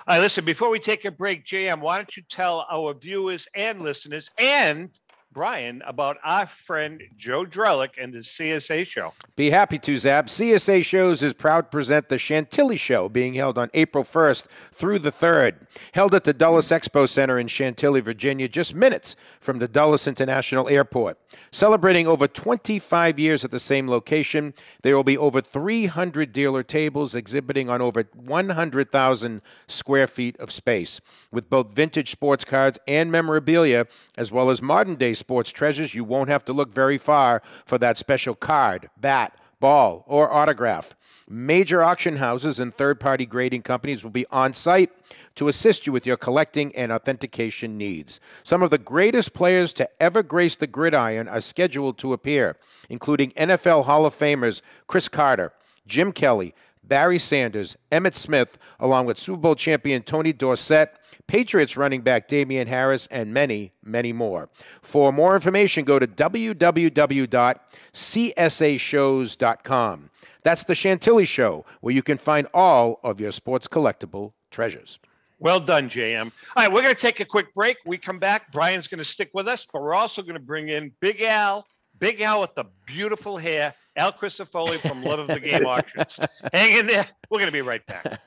All right, listen, before we take a break, JM, why don't you tell our viewers and listeners and Brian about our friend Joe Drellick and his CSA show? Be happy to, Zab. CSA Shows is proud to present the Chantilly Show, being held on April 1st through the 3rd. Held at the Dulles Expo Center in Chantilly, Virginia, just minutes from the Dulles International Airport. Celebrating over 25 years at the same location, there will be over 300 dealer tables exhibiting on over 100,000 square feet of space. With both vintage sports cards and memorabilia, as well as modern-day sports treasures, you won't have to look very far for that special card, bat, ball, or autograph. Major auction houses and third-party grading companies will be on site to assist you with your collecting and authentication needs. Some of the greatest players to ever grace the gridiron are scheduled to appear, including NFL Hall of Famers Chris Carter, Jim Kelly, Barry Sanders, Emmitt Smith, along with Super Bowl champion Tony Dorsett, Patriots running back Damian Harris, and many, many more. For more information, go to www.csashows.com. That's the Chantilly Show, where you can find all of your sports collectible treasures. Well done, JM. All right, we're going to take a quick break. We come back. Brian's going to stick with us, but we're also going to bring in Big Al with the beautiful hair, Al Crisafulli from Love of the Game Auctions. Hang in there. We're going to be right back.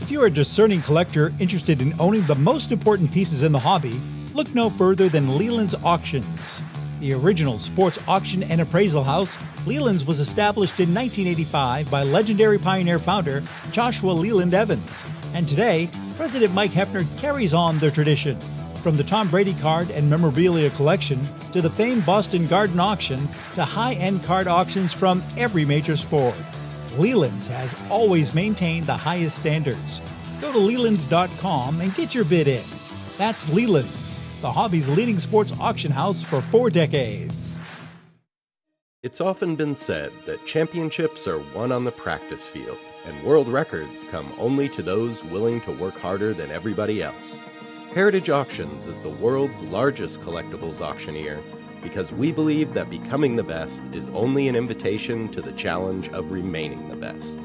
If you're a discerning collector interested in owning the most important pieces in the hobby, look no further than Leland's Auctions. The original sports auction and appraisal house, Leland's was established in 1985 by legendary Pioneer founder Joshua Leland Evans. And today, President Mike Hefner carries on the tradition. From the Tom Brady card and memorabilia collection to the famed Boston Garden Auction to high-end card auctions from every major sport, Leland's has always maintained the highest standards. Go to Lelands.com and get your bid in. That's Leland's, the hobby's leading sports auction house for 4 decades. It's often been said that championships are won on the practice field, and world records come only to those willing to work harder than everybody else. Heritage Auctions is the world's largest collectibles auctioneer because we believe that becoming the best is only an invitation to the challenge of remaining the best.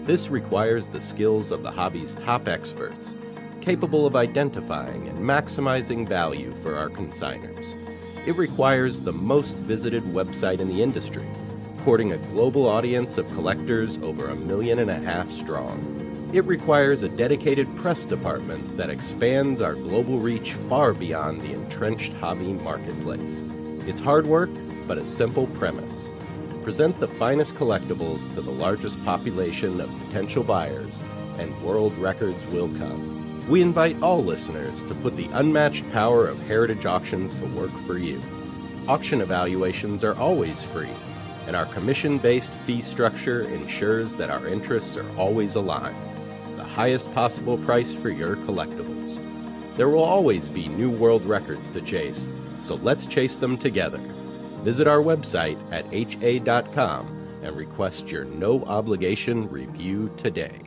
This requires the skills of the hobby's top experts, capable of identifying and maximizing value for our consigners. It requires the most visited website in the industry, courting a global audience of collectors over 1.5 million strong. It requires a dedicated press department that expands our global reach far beyond the entrenched hobby marketplace. It's hard work, but a simple premise. Present the finest collectibles to the largest population of potential buyers, and world records will come. We invite all listeners to put the unmatched power of Heritage Auctions to work for you. Auction evaluations are always free, and our commission-based fee structure ensures that our interests are always aligned. The highest possible price for your collectibles. There will always be new world records to chase, so let's chase them together. Visit our website at ha.com and request your no-obligation review today.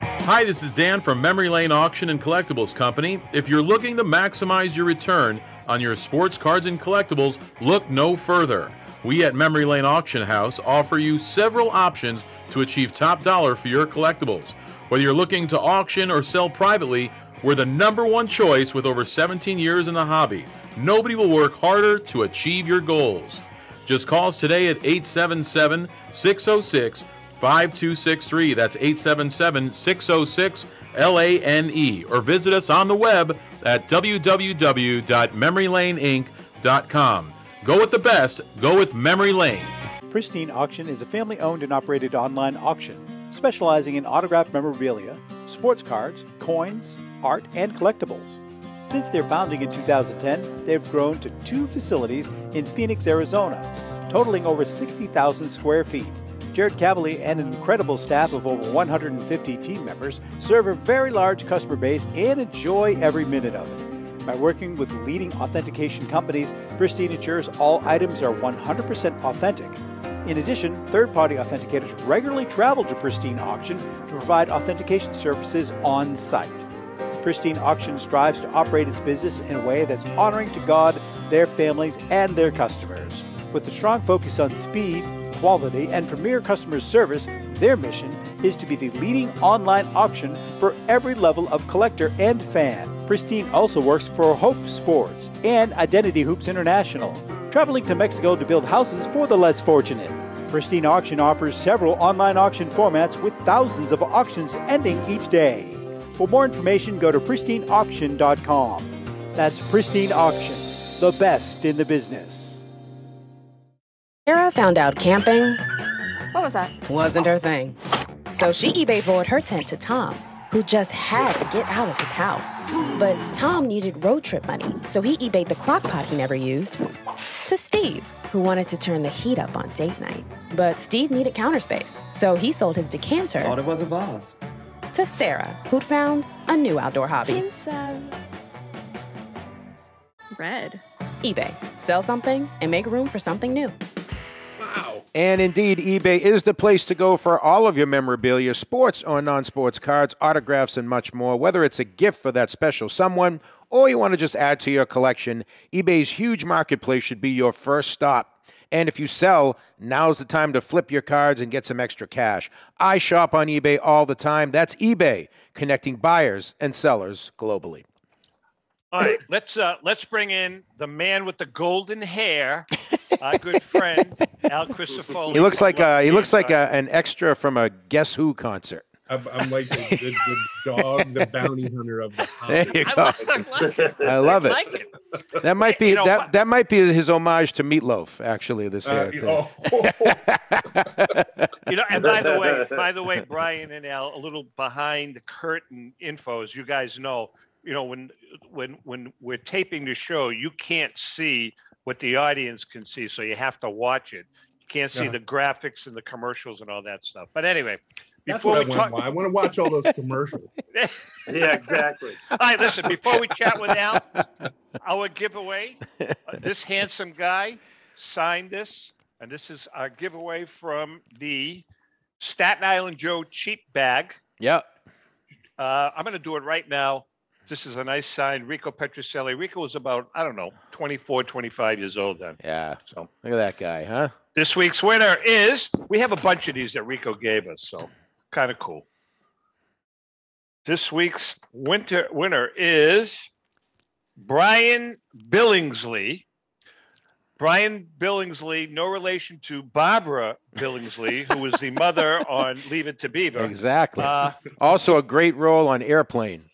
Hi, this is Dan from Memory Lane Auction and Collectibles Company. If you're looking to maximize your return on your sports cards and collectibles, look no further. We at Memory Lane Auction House offer you several options to achieve top dollar for your collectibles. Whether you're looking to auction or sell privately, we're the #1 choice with over 17 years in the hobby. Nobody will work harder to achieve your goals. Just call us today at 877-606-5263. That's 877-606-LANE. Or visit us on the web at www.memorylaneinc.com. Go with the best. Go with Memory Lane. Pristine Auction is a family-owned and operated online auction specializing in autographed memorabilia, sports cards, coins, art, and collectibles. Since their founding in 2010, they've grown to 2 facilities in Phoenix, Arizona, totaling over 60,000 square feet. Jared Cavalier and an incredible staff of over 150 team members serve a very large customer base and enjoy every minute of it. By working with leading authentication companies, Pristine ensures all items are 100% authentic. In addition, third-party authenticators regularly travel to Pristine Auction to provide authentication services on site. Pristine Auction strives to operate its business in a way that's honoring to God, their families, and their customers. With a strong focus on speed, quality, and premier customer service, their mission is to be the leading online auction for every level of collector and fan. Pristine also works for Hope Sports and Identity Hoops International, traveling to Mexico to build houses for the less fortunate. Pristine Auction offers several online auction formats with thousands of auctions ending each day. For more information, go to pristineauction.com. That's Pristine Auction, the best in the business. Sarah found out camping What was that? wasn't her thing. So she eBay forwarded her tent to Tom, who just had to get out of his house. But Tom needed road trip money, so he eBayed the crock pot he never used to Steve, who wanted to turn the heat up on date night. But Steve needed counter space, so he sold his decanter. Thought it was a vase. To Sarah, who'd found a new outdoor hobby. Hints of red. eBay. Sell something and make room for something new. Wow. And indeed, eBay is the place to go for all of your memorabilia, sports or non-sports cards, autographs, and much more. Whether it's a gift for that special someone or you want to just add to your collection, eBay's huge marketplace should be your first stop. And if you sell, now's the time to flip your cards and get some extra cash. I shop on eBay all the time. That's eBay, connecting buyers and sellers globally. All right, let's bring in the man with the golden hair, our good friend Al Crisafulli. He looks like an extra from a Guess Who concert. I'm like the dog, the bounty hunter of the house. There you go. I love it. Like it. That might be that might be his homage to Meatloaf, actually, this year. And by the way, Brian and Al, a little behind the curtain info, as you guys know, when we're taping the show, you can't see what the audience can see, so you have to watch it. You can't see the graphics and the commercials and all that stuff. But anyway. I want to watch all those commercials. Yeah, exactly. All right, listen, before we chat with Al, our giveaway, this handsome guy signed this, and this is our giveaway from the Staten Island Joe cheap bag. Yep. I'm going to do it right now. This is a nice sign, Rico Petrocelli. Rico was about, 24, 25 years old then. Yeah. So look at that guy, huh? This week's winner is, we have a bunch of these that Rico gave us, so kind of cool. This week's winner is Brian Billingsley. Brian Billingsley, no relation to Barbara Billingsley, who was the mother on Leave It to Beaver. Exactly. Also a great role on Airplane.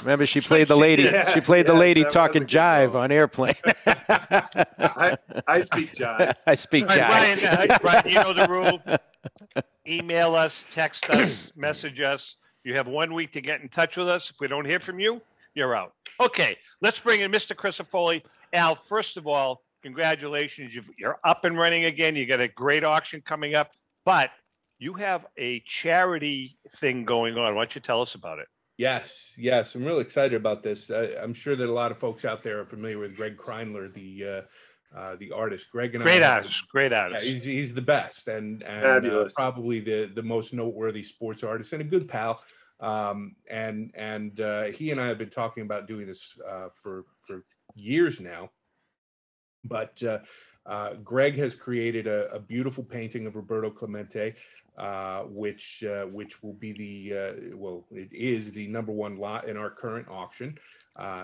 Remember, she played the lady. She played the lady talking jive on Airplane. I speak jive. I speak jive. Brian, you know the rule. Email us, text us, message us. You have 1 week to get in touch with us. If we don't hear from you, you're out. Okay, let's bring in Mr. Crisafulli. Al, first of all, congratulations. You're up and running again. You got a great auction coming up, but you have a charity thing going on. Why don't you tell us about it? Yes. I'm really excited about this. I'm sure that a lot of folks out there are familiar with Greg Kreinler, the artist. Greg and great I, artist, great artist. Yeah, he's the best and probably the most noteworthy sports artist and a good pal. He and I have been talking about doing this for years now. But Greg has created a beautiful painting of Roberto Clemente, which will be it is the #1 lot in our current auction.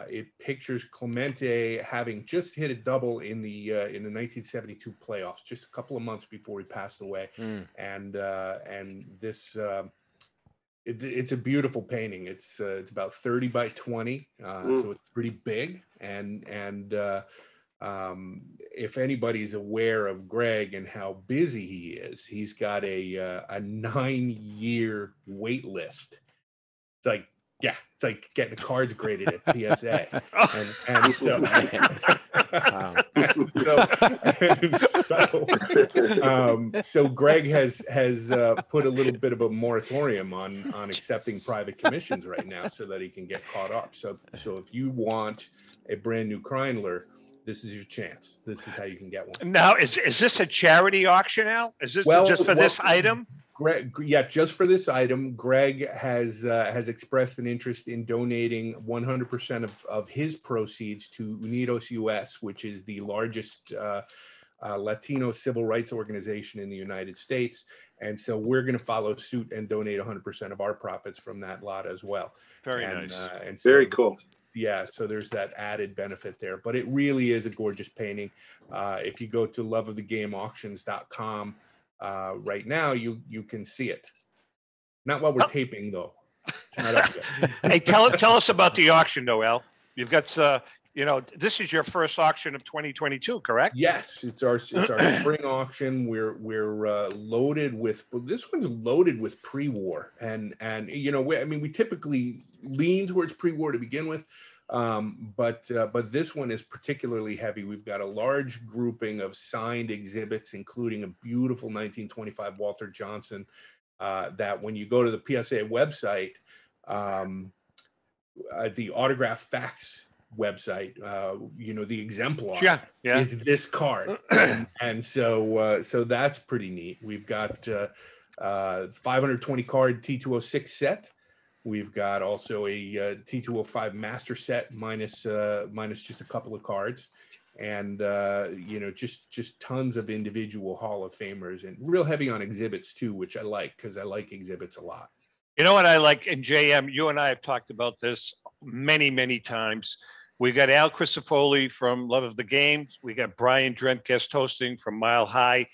It pictures Clemente having just hit a double in the 1972 playoffs, just a couple of months before he passed away. And this it's a beautiful painting. It's about 30 by 20, so it's pretty big. And if anybody's aware of Greg and how busy he is, he's got a 9-year wait list. It's like getting cards graded at PSA. So Greg has put a little bit of a moratorium on accepting private commissions right now so that he can get caught up. So if you want a brand new Kreinler, this is your chance. This is how you can get one. Now, is this a charity auction, Al? Is this just for this item? Greg, yeah, just for this item. Greg has expressed an interest in donating 100% of his proceeds to Unidos US, which is the largest Latino civil rights organization in the United States. And so we're going to follow suit and donate 100% of our profits from that lot as well. Very nice. And very cool. Yeah, so there's that added benefit there, but it really is a gorgeous painting. If you go to loveofthegameauctions.com right now, you can see it. Not while we're taping, though. It's not up yet. Hey, tell us about the auction, Noel. You've got this is your first auction of 2022, correct? Yes, it's our spring auction. We're loaded with. This one's loaded with pre-war, and we typically lean towards pre-war to begin with, but this one is particularly heavy. We've got a large grouping of signed exhibits, including a beautiful 1925 Walter Johnson. That when you go to the PSA website, the autograph facts website, the exemplar is this card, and so that's pretty neat. We've got 520 card T206 set. We've got also a T205 master set minus just a couple of cards, and just tons of individual Hall of Famers, and real heavy on exhibits too, which I like because I like exhibits a lot. You know what I like, and JM, you and I have talked about this many times. We got Al Crisafulli from Love of the Game. We got Brian Drent guest hosting from Mile High.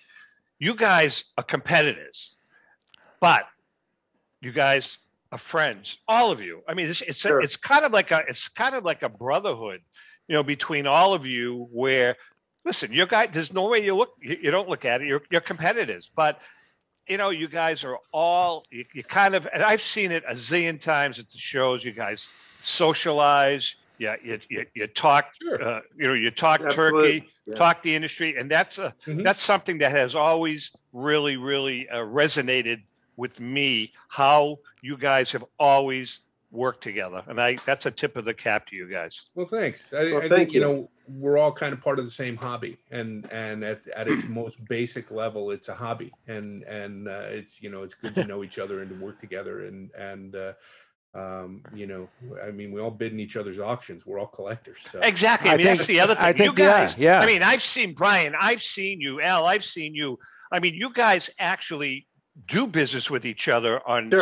You guys are competitors, but you guys are friends, all of you. I mean, it's kind of like a brotherhood, between all of you. Where, listen, you guys, there's no way you don't look at it. You're competitors, but you guys are all you kind of. And I've seen it a zillion times at the shows. You guys socialize. Yeah, you talk, you talk turkey, talk the industry, and that's something that has always really resonated with me. How you guys have always worked together, and that's a tip of the cap to you guys. Well, thanks. I think we're all kind of part of the same hobby, and at its most basic level, it's a hobby, and it's it's good to know each other and to work together, and we all bid in each other's auctions. We're all collectors. So. Exactly. I mean, that's the other thing. You guys, I mean, I've seen Brian, I've seen you, Al, I've seen you. I mean, you guys actually do business with each other on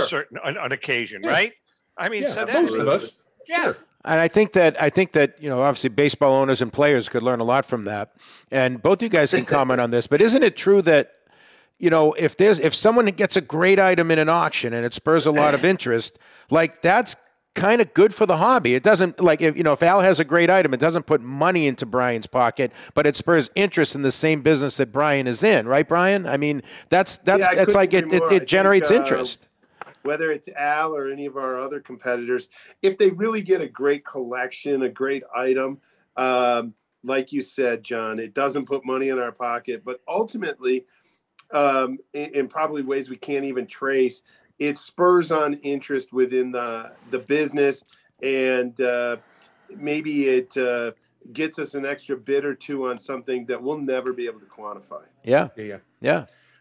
on occasion, right? I mean, so most of us. Yeah. Sure. And I think that obviously baseball owners and players could learn a lot from that. And both you guys can comment on this, but isn't it true that if someone gets a great item in an auction and it spurs a lot of interest, like that's kind of good for the hobby. It doesn't if Al has a great item, it doesn't put money into Brian's pocket, but it spurs interest in the same business that Brian is in, right, Brian? I mean, that's like it generates interest. whether it's Al or any of our other competitors, if they really get a great collection, a great item, like you said, John, it doesn't put money in our pocket, but ultimately, in probably ways we can't even trace, it spurs on interest within the business, and maybe it gets us an extra bit or two on something that we'll never be able to quantify. Yeah.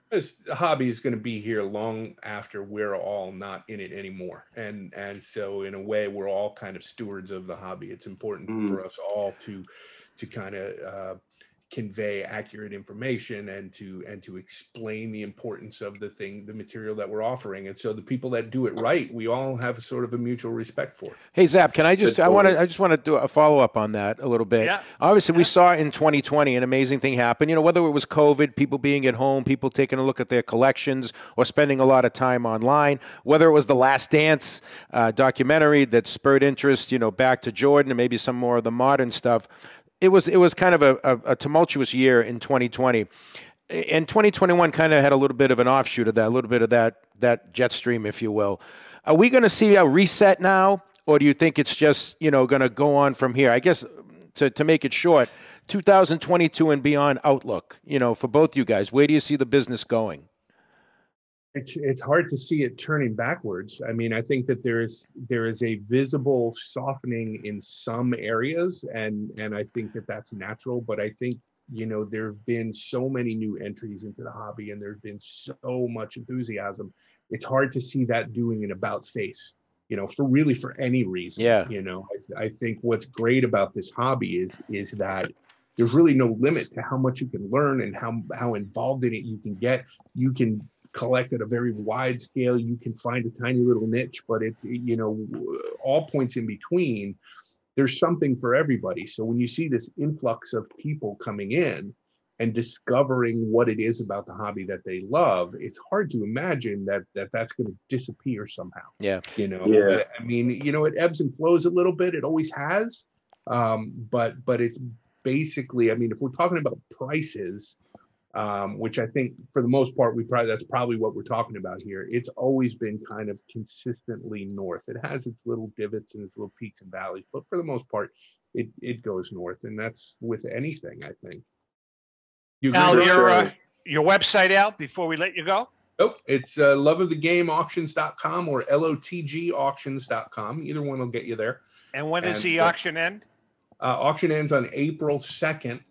This hobby is going to be here long after we're all not in it anymore, and so in a way we're all kind of stewards of the hobby. It's important for us all to kind of convey accurate information and to explain the importance of the material that we're offering. And so the people that do it right, we all have sort of a mutual respect for. Hey Zap, I just want to do a follow up on that a little bit. Yeah. Obviously, we saw in 2020 an amazing thing happen. You know, whether it was COVID, people being at home, people taking a look at their collections, or spending a lot of time online. Whether it was the Last Dance documentary that spurred interest, you know, back to Jordan and maybe some more of the modern stuff. It was kind of a tumultuous year in 2020. And 2021 kind of had a little bit of an offshoot of that, a little bit of that jet stream, if you will. Are we going to see a reset now, or do you think it's just, you know, going to go on from here? I guess to make it short, 2022 and beyond outlook, you know, for both you guys, where do you see the business going? It's hard to see it turning backwards. I mean, I think that there is a visible softening in some areas, and I think that that's natural. But I think, you know, there have been so many new entries into the hobby, and there's been so much enthusiasm. It's hard to see that doing an about face, you know, for any reason. Yeah. You know, I think what's great about this hobby is that there's really no limit to how much you can learn and how involved in it you can get. You can collect at a very wide scale. You can find a tiny little niche, but it's, you know, all points in between, there's something for everybody. So when you see this influx of people coming in and discovering what it is about the hobby that they love, it's hard to imagine that's going to disappear somehow. Yeah. You know, I mean, you know, it ebbs and flows a little bit. It always has. But it's basically, I mean, if we're talking about prices, which I think for the most part, that's probably what we're talking about here. It's always been kind of consistently north. It has its little divots and its little peaks and valleys, but for the most part, it goes north, and that's with anything, I think. Al, your website out before we let you go? Oh, it's loveofthegameauctions.com or LOTGauctions.com. Either one will get you there. And when does the auction end? Auction ends on April 2nd.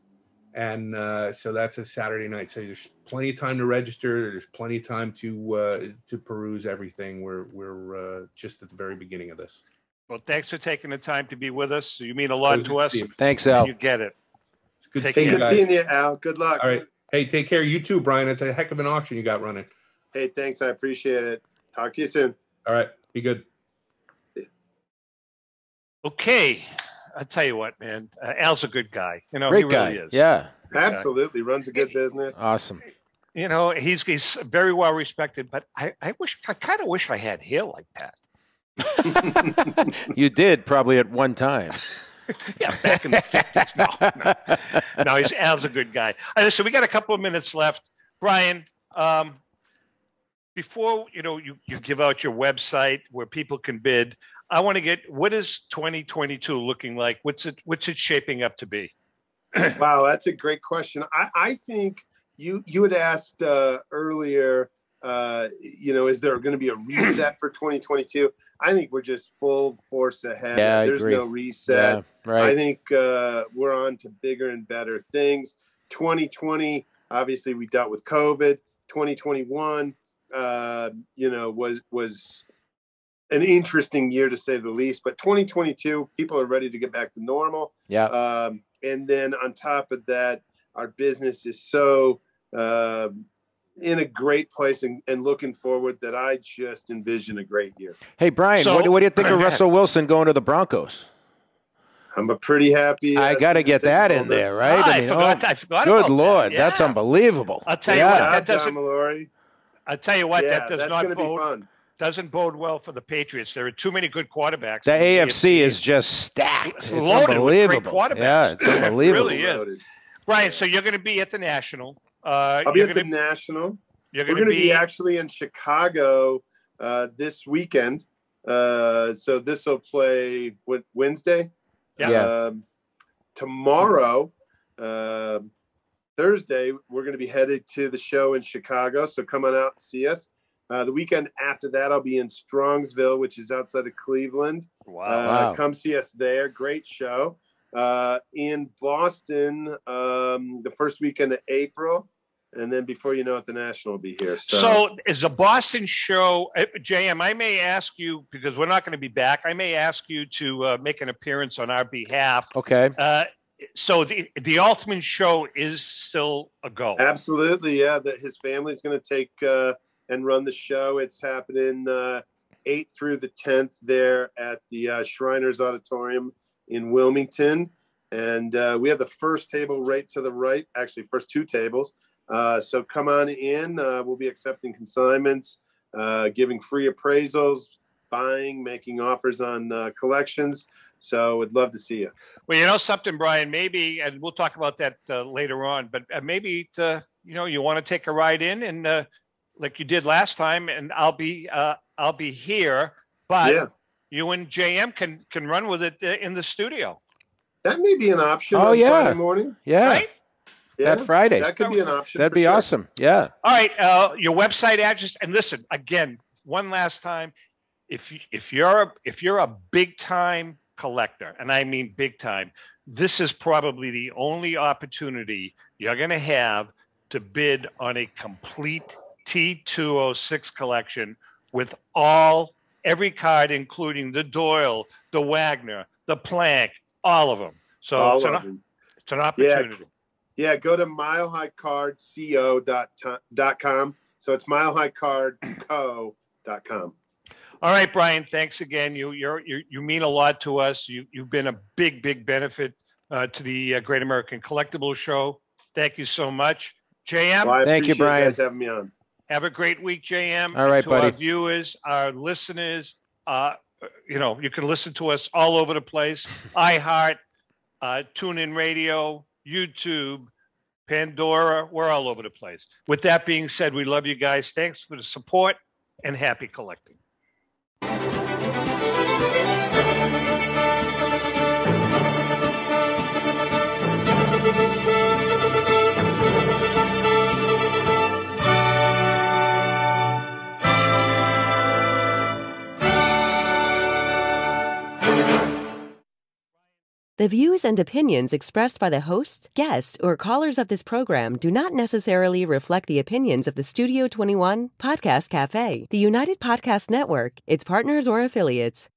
And so that's a Saturday night. So there's plenty of time to register. There's plenty of time to peruse everything. We're just at the very beginning of this. Well, thanks for taking the time to be with us. You mean a lot to us. Thanks, Al. You get it. It's good seeing you, Al. Good luck. All right. Hey, take care. You too, Brian. It's a heck of an auction you got running. Hey, thanks. I appreciate it. Talk to you soon. All right. Be good. Okay. I'll tell you what, man. Al's a good guy. You know, Great he guy. really is. Yeah. Absolutely. Runs a good business. Awesome. You know, he's very well respected, but I kind of wish I had hair like that. You did probably at one time. Yeah, back in the 50s. No, Al's a good guy. So we got a couple of minutes left. Brian, before you give out your website where people can bid, I want to get, what is 2022 looking like? What's it shaping up to be? Wow, that's a great question. I think you had asked earlier, is there going to be a reset for 2022? I think we're just full force ahead. Yeah, There's no reset. Yeah, right. I think we're on to bigger and better things. 2020, obviously we dealt with COVID. 2021, was an interesting year to say the least, but 2022, people are ready to get back to normal. Yeah. And then on top of that, our business is so in a great place and looking forward that I just envision a great year. Hey, Brian, what do you think of Russell Wilson going to the Broncos? I'm pretty happy. I got to get that in there, right? I forgot good about Lord, that. Yeah. That's unbelievable. I'll tell you what, that doesn't. Molori. I'll tell you what, that does that's not gonna be fun. Doesn't bode well for the Patriots. There are too many good quarterbacks. The AFC is just stacked. It's unbelievable. With great quarterbacks. Yeah, it's unbelievable. It really is. Brian, so you're going to be at the National. I'll be at the National. We're going to be actually in Chicago this weekend. So this will play Wednesday. Yeah. Tomorrow, Thursday, we're going to be headed to the show in Chicago. So come on out and see us. The weekend after that, I'll be in Strongsville, which is outside of Cleveland. Wow. Come see us there. Great show. In Boston, the first weekend of April. And then before you know it, the National will be here. So is the Boston show, JM, I may ask you, because we're not going to be back, I may ask you to make an appearance on our behalf. Okay. So the Altman show is still a go. Absolutely, yeah. His family's going to take and run the show. It's happening 8th through the 10th there at the Shriners Auditorium in Wilmington. And we have the first table right to the right, actually first two tables. So come on in. We'll be accepting consignments, giving free appraisals, buying, making offers on collections. So would love to see you. Well, you know something, Brian, maybe, and we'll talk about that later on, but maybe, you want to take a ride in and like you did last time, and I'll be here, but you and JM can run with it in the studio. That may be an option. Oh, on yeah. Friday morning. Yeah. Right? Yeah, that Friday. That could be an option. That'd be sure. awesome. Yeah. All right. Your website address, and listen again, one last time. If you're a big time collector, and I mean big time, this is probably the only opportunity you're going to have to bid on a complete T206 collection with every card, including the Doyle, the Wagner, the Plank, all of them. So it's an opportunity. Yeah, go to milehighcardco.com. So it's milehighcardco.com. All right, Brian, thanks again. You mean a lot to us. You've been a big benefit to the Great American Collectibles Show. Thank you so much. JM. Well, thank you, Brian. You guys having me on. Have a great week, JM. All right, to buddy. Our viewers, our listeners, you can listen to us all over the place. iHeart, TuneIn Radio, YouTube, Pandora, we're all over the place. With that being said, we love you guys. Thanks for the support and happy collecting. The views and opinions expressed by the hosts, guests, or callers of this program do not necessarily reflect the opinions of the Studio 21 Podcast Cafe, the United Podcast Network, its partners, or affiliates.